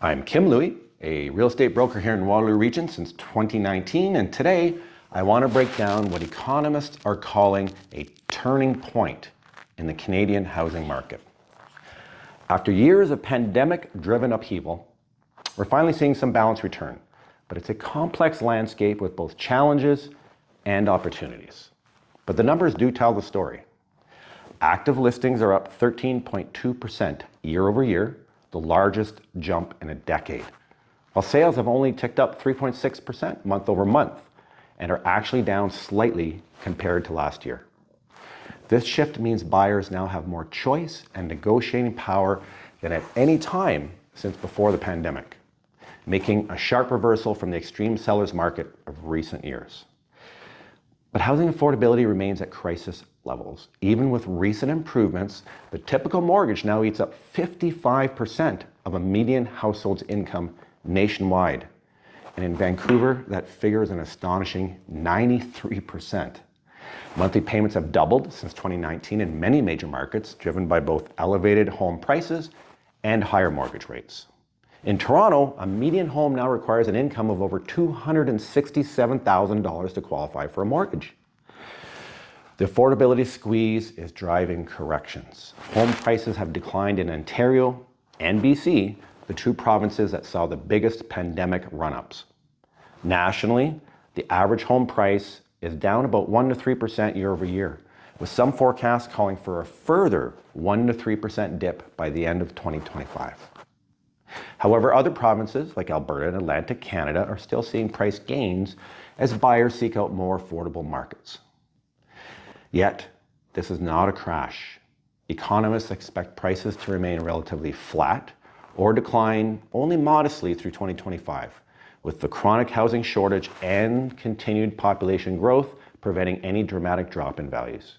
I'm Kim Louie, a real estate broker here in Waterloo Region since 2019, and today I want to break down what economists are calling a turning point in the Canadian housing market. After years of pandemic-driven upheaval, we're finally seeing some balance return, but it's a complex landscape with both challenges and opportunities. But the numbers do tell the story. Active listings are up 13.2% year over year, the largest jump in a decade, while sales have only ticked up 3.6% month over month and are actually down slightly compared to last year. This shift means buyers now have more choice and negotiating power than at any time since before the pandemic, making a sharp reversal from the extreme seller's market of recent years. But housing affordability remains at crisis levels. Even with recent improvements, the typical mortgage now eats up 55% of a median household's income nationwide. And in Vancouver, that figure is an astonishing 93%. Monthly payments have doubled since 2019 in many major markets, driven by both elevated home prices and higher mortgage rates. In Toronto, a median home now requires an income of over $267,000 to qualify for a mortgage. The affordability squeeze is driving corrections. Home prices have declined in Ontario and BC, the two provinces that saw the biggest pandemic run-ups. Nationally, the average home price is down about 1 to 3% year over year, with some forecasts calling for a further 1 to 3% dip by the end of 2025. However, other provinces like Alberta and Atlantic Canada are still seeing price gains as buyers seek out more affordable markets. Yet, this is not a crash. Economists expect prices to remain relatively flat or decline only modestly through 2025, with the chronic housing shortage and continued population growth preventing any dramatic drop in values.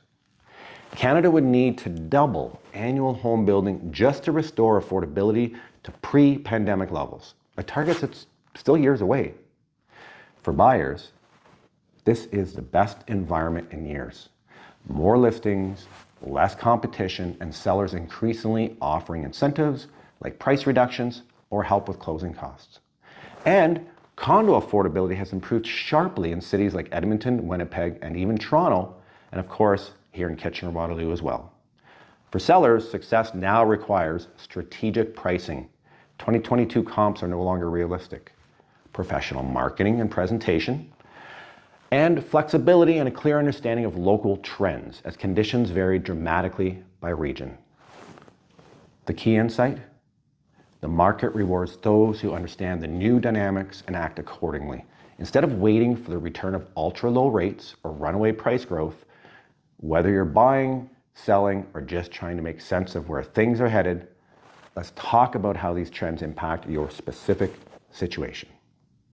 Canada would need to double annual home building just to restore affordability to pre-pandemic levels, a target that's still years away. For buyers, this is the best environment in years. More listings, less competition, and sellers increasingly offering incentives like price reductions or help with closing costs. And condo affordability has improved sharply in cities like Edmonton, Winnipeg, and even Toronto, and of course, here in Kitchener-Waterloo as well. For sellers, success now requires strategic pricing. 2022 comps are no longer realistic. Professional marketing and presentation, and flexibility and a clear understanding of local trends as conditions vary dramatically by region. The key insight? The market rewards those who understand the new dynamics and act accordingly. Instead of waiting for the return of ultra-low rates or runaway price growth, whether you're buying, selling, or just trying to make sense of where things are headed, let's talk about how these trends impact your specific situation.